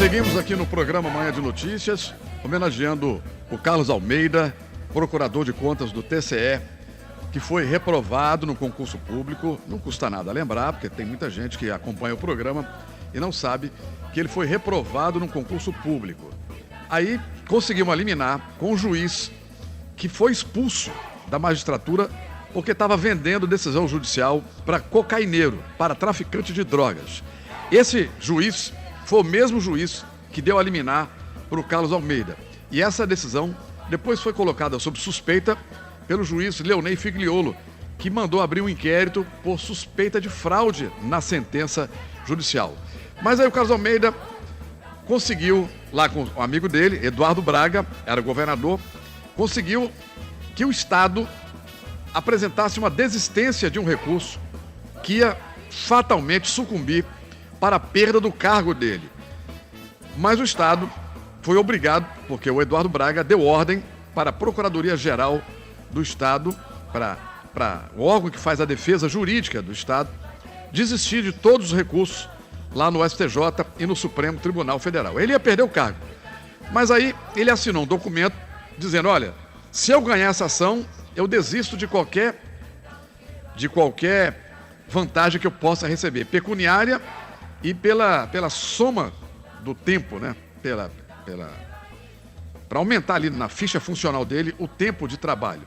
Seguimos aqui no programa Manhã de Notícias, homenageando o Carlos Almeida, procurador de contas do TCE, que foi reprovado no concurso público. Não custa nada lembrar, porque tem muita gente que acompanha o programa e não sabe que ele foi reprovado no concurso público. Aí conseguimos eliminar com um juiz que foi expulso da magistratura porque estava vendendo decisão judicial para cocaineiro, para traficante de drogas. Esse juiz foi o mesmo juiz que deu a liminar para o Carlos Almeida. E essa decisão depois foi colocada sob suspeita pelo juiz Leonei Figliolo, que mandou abrir um inquérito por suspeita de fraude na sentença judicial. Mas aí o Carlos Almeida conseguiu, lá com o amigo dele, Eduardo Braga, era governador, conseguiu que o Estado apresentasse uma desistência de um recurso que ia fatalmente sucumbir para a perda do cargo dele. Mas o Estado foi obrigado, porque o Eduardo Braga deu ordem para a Procuradoria-Geral do Estado, para o órgão que faz a defesa jurídica do Estado, desistir de todos os recursos lá no STJ e no Supremo Tribunal Federal. Ele ia perder o cargo. Mas aí ele assinou um documento dizendo, olha, se eu ganhar essa ação, eu desisto de qualquer vantagem que eu possa receber, pecuniária e pela soma do tempo, né? Para aumentar ali na ficha funcional dele o tempo de trabalho.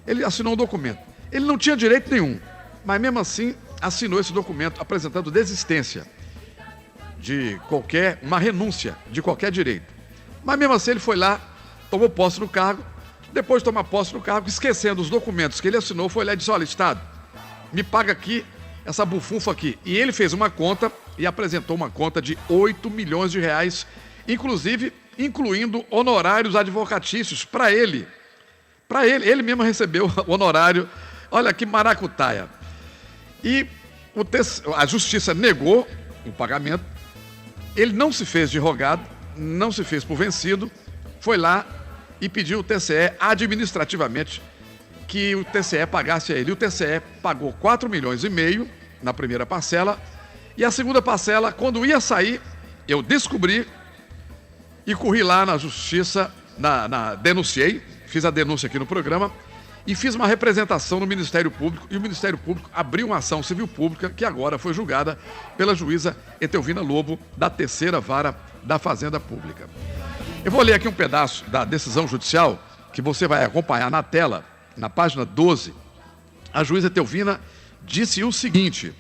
Ele assinou um documento. Ele não tinha direito nenhum, mas mesmo assim assinou esse documento apresentando desistência de uma renúncia de qualquer direito. Mas mesmo assim ele foi lá, tomou posse no cargo, depois de tomar posse no cargo, esquecendo os documentos que ele assinou, foi lá e disse, olha, Estado, me paga aqui essa bufunfa aqui. E ele fez uma conta e apresentou uma conta de 8 milhões de reais, incluindo honorários advocatícios para ele. Para ele, ele mesmo recebeu o honorário. Olha que maracutaia. E a justiça negou o pagamento. Ele não se fez de rogado, não se fez por vencido, foi lá e pediu o TCE administrativamente que o TCE pagasse a ele. O TCE pagou 4,5 milhões na primeira parcela, e a segunda parcela, quando ia sair, eu descobri e corri lá na justiça, denunciei, fiz a denúncia aqui no programa e fiz uma representação no Ministério Público, e o Ministério Público abriu uma ação civil pública que agora foi julgada pela juíza Etelvina Lobo, da 3ª Vara da Fazenda Pública. Eu vou ler aqui um pedaço da decisão judicial que você vai acompanhar na tela, na página 12. A juíza Etelvina disse o seguinte: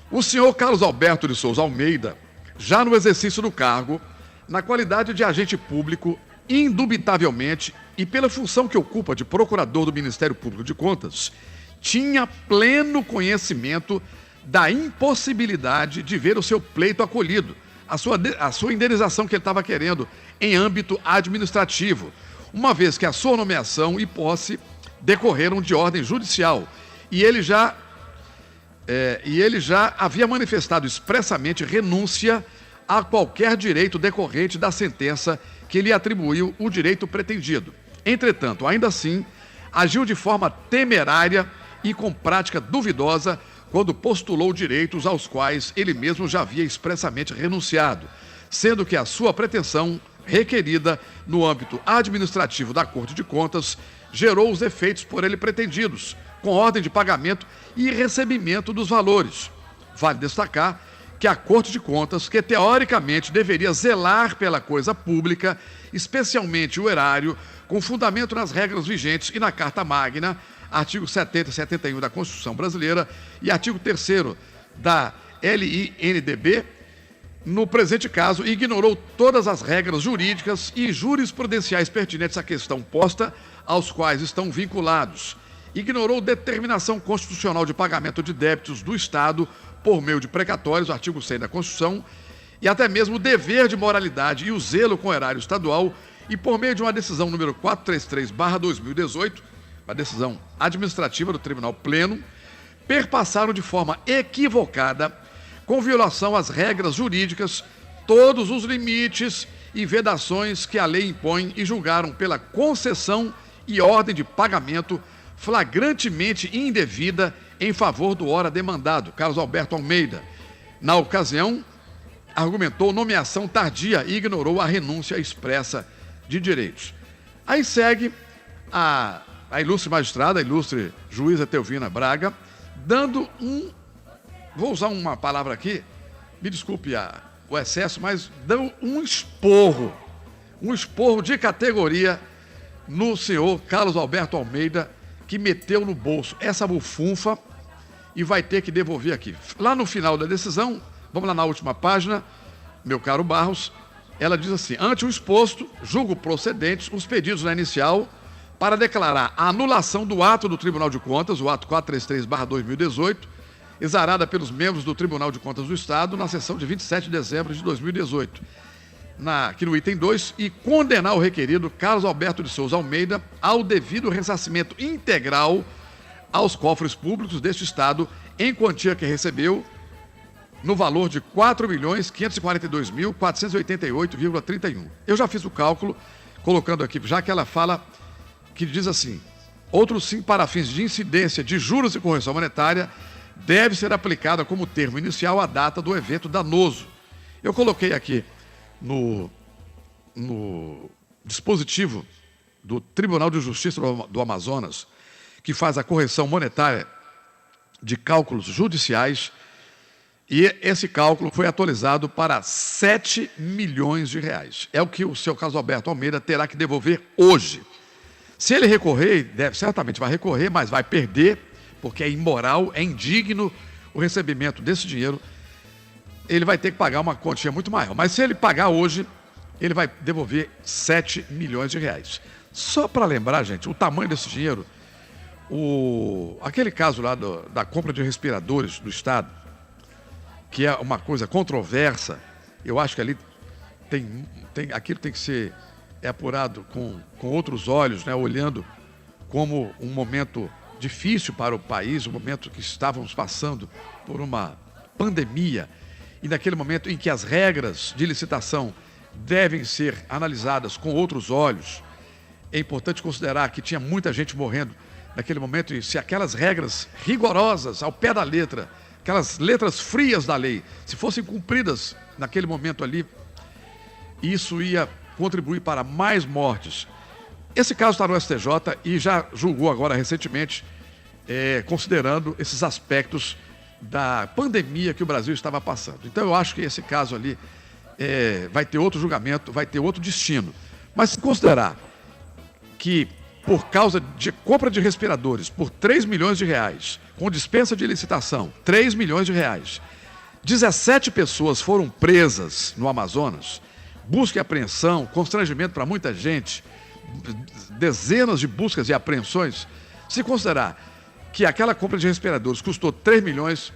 o senhor Carlos Alberto de Souza Almeida, já no exercício do cargo, na qualidade de agente público, indubitavelmente, e pela função que ocupa de procurador do Ministério Público de Contas, tinha pleno conhecimento da impossibilidade de ver o seu pleito acolhido, a sua indenização que ele estava querendo em âmbito administrativo, uma vez que a sua nomeação e posse decorreram de ordem judicial, e ele já havia manifestado expressamente renúncia a qualquer direito decorrente da sentença que lhe atribuiu o direito pretendido. Entretanto, ainda assim, agiu de forma temerária e com prática duvidosa quando postulou direitos aos quais ele mesmo já havia expressamente renunciado, sendo que a sua pretensão, requerida no âmbito administrativo da Corte de Contas, gerou os efeitos por ele pretendidos, com ordem de pagamento e recebimento dos valores. Vale destacar que a Corte de Contas, que teoricamente deveria zelar pela coisa pública, especialmente o erário, com fundamento nas regras vigentes e na Carta Magna, artigo 70 e 71 da Constituição Brasileira e artigo 3º da LINDB, no presente caso, ignorou todas as regras jurídicas e jurisprudenciais pertinentes à questão posta, aos quais estão vinculados. Ignorou determinação constitucional de pagamento de débitos do Estado por meio de precatórios, artigo 100 da Constituição, e até mesmo o dever de moralidade e o zelo com o erário estadual, e por meio de uma decisão número 433/2018, uma decisão administrativa do Tribunal Pleno, perpassaram de forma equivocada, com violação às regras jurídicas, todos os limites e vedações que a lei impõe e julgaram pela concessão e ordem de pagamento flagrantemente indevida em favor do ora demandado, Carlos Alberto Almeida. Na ocasião, argumentou nomeação tardia e ignorou a renúncia expressa de direitos. Aí segue a ilustre magistrada, a ilustre juíza Teovina Braga, dando vou usar uma palavra aqui, me desculpe o excesso, mas dão um esporro de categoria no senhor Carlos Alberto Almeida, que meteu no bolso essa bufunfa e vai ter que devolver aqui. Lá no final da decisão, vamos lá na última página, meu caro Barros, ela diz assim: ante o exposto, julgo procedentes os pedidos na inicial para declarar a anulação do ato do Tribunal de Contas, o ato 433/2018, exarada pelos membros do Tribunal de Contas do Estado na sessão de 27 de dezembro de 2018, aqui no item 2, e condenar o requerido Carlos Alberto de Souza Almeida ao devido ressarcimento integral aos cofres públicos deste Estado, em quantia que recebeu, no valor de R$ 4.542.488,31. Eu já fiz o cálculo, colocando aqui, já que ela fala, que diz assim: outro sim, para fins de incidência de juros e correção monetária, deve ser aplicada como termo inicial a data do evento danoso. Eu coloquei aqui no dispositivo do Tribunal de Justiça do Amazonas, que faz a correção monetária de cálculos judiciais, e esse cálculo foi atualizado para R$ 7 milhões. É o que o seu Carlos Alberto Almeida terá que devolver hoje. Se ele recorrer, certamente vai recorrer, mas vai perder, porque é imoral, é indigno o recebimento desse dinheiro. Ele vai ter que pagar uma quantia muito maior. Mas se ele pagar hoje, ele vai devolver R$ 7 milhões. Só para lembrar, gente, o tamanho desse dinheiro, aquele caso lá da compra de respiradores do Estado, que é uma coisa controversa, eu acho que ali aquilo tem que ser apurado com outros olhos, né, olhando como um momento difícil para o país, um momento que estávamos passando por uma pandemia, e naquele momento em que as regras de licitação devem ser analisadas com outros olhos. É importante considerar que tinha muita gente morrendo naquele momento, e se aquelas regras rigorosas, ao pé da letra, aquelas letras frias da lei, se fossem cumpridas naquele momento ali, isso ia contribuir para mais mortes. Esse caso está no STJ e já julgou agora recentemente, considerando esses aspectos da pandemia que o Brasil estava passando. Então eu acho que esse caso ali vai ter outro julgamento, vai ter outro destino. Mas se considerar que por causa de compra de respiradores por R$ 3 milhões, com dispensa de licitação, R$ 3 milhões, 17 pessoas foram presas no Amazonas, busca e apreensão, constrangimento para muita gente, dezenas de buscas e apreensões. Se considerar que aquela compra de respiradores custou 3 milhões,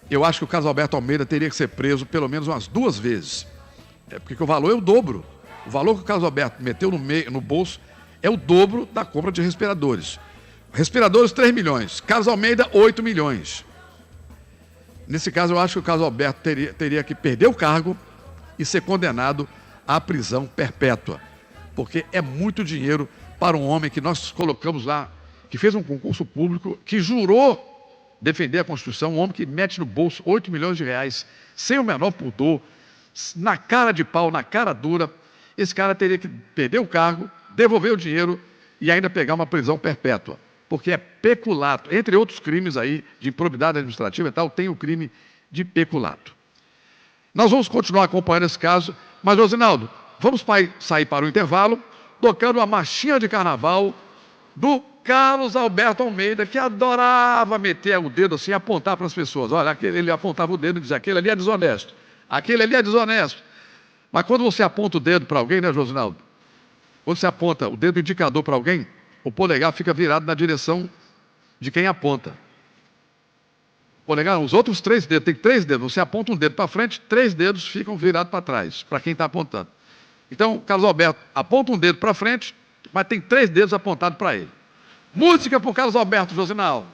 eu acho que o Carlos Alberto Almeida teria que ser preso pelo menos umas 2 vezes. Porque o valor é o dobro. O valor que o Carlos Alberto meteu no bolso é o dobro da compra de respiradores. Respiradores, 3 milhões. Carlos Almeida, 8 milhões. Nesse caso, eu acho que o Carlos Alberto teria que perder o cargo e ser condenado à prisão perpétua. Porque é muito dinheiro para um homem que nós colocamos lá, que fez um concurso público, que jurou defender a Constituição, um homem que mete no bolso 8 milhões de reais, sem o menor pudor, na cara de pau, na cara dura. Esse cara teria que perder o cargo, devolver o dinheiro e ainda pegar uma prisão perpétua, porque é peculato. Entre outros crimes aí de improbidade administrativa e tal, tem o crime de peculato. Nós vamos continuar acompanhando esse caso, mas, Rosinaldo, vamos sair para o intervalo, tocando a marchinha de carnaval do Carlos Alberto Almeida, que adorava meter o dedo assim e apontar para as pessoas. Olha, ele apontava o dedo e dizia: aquele ali é desonesto, aquele ali é desonesto. Mas quando você aponta o dedo para alguém, né, Rosinaldo? Quando você aponta o dedo indicador para alguém, o polegar fica virado na direção de quem aponta. O polegar, os outros 3 dedos, tem 3 dedos, você aponta um dedo para frente, 3 dedos ficam virados para trás, para quem está apontando. Então, Carlos Alberto aponta um dedo para frente, mas tem 3 dedos apontados para ele. Música para o Carlos Alberto, Josinal.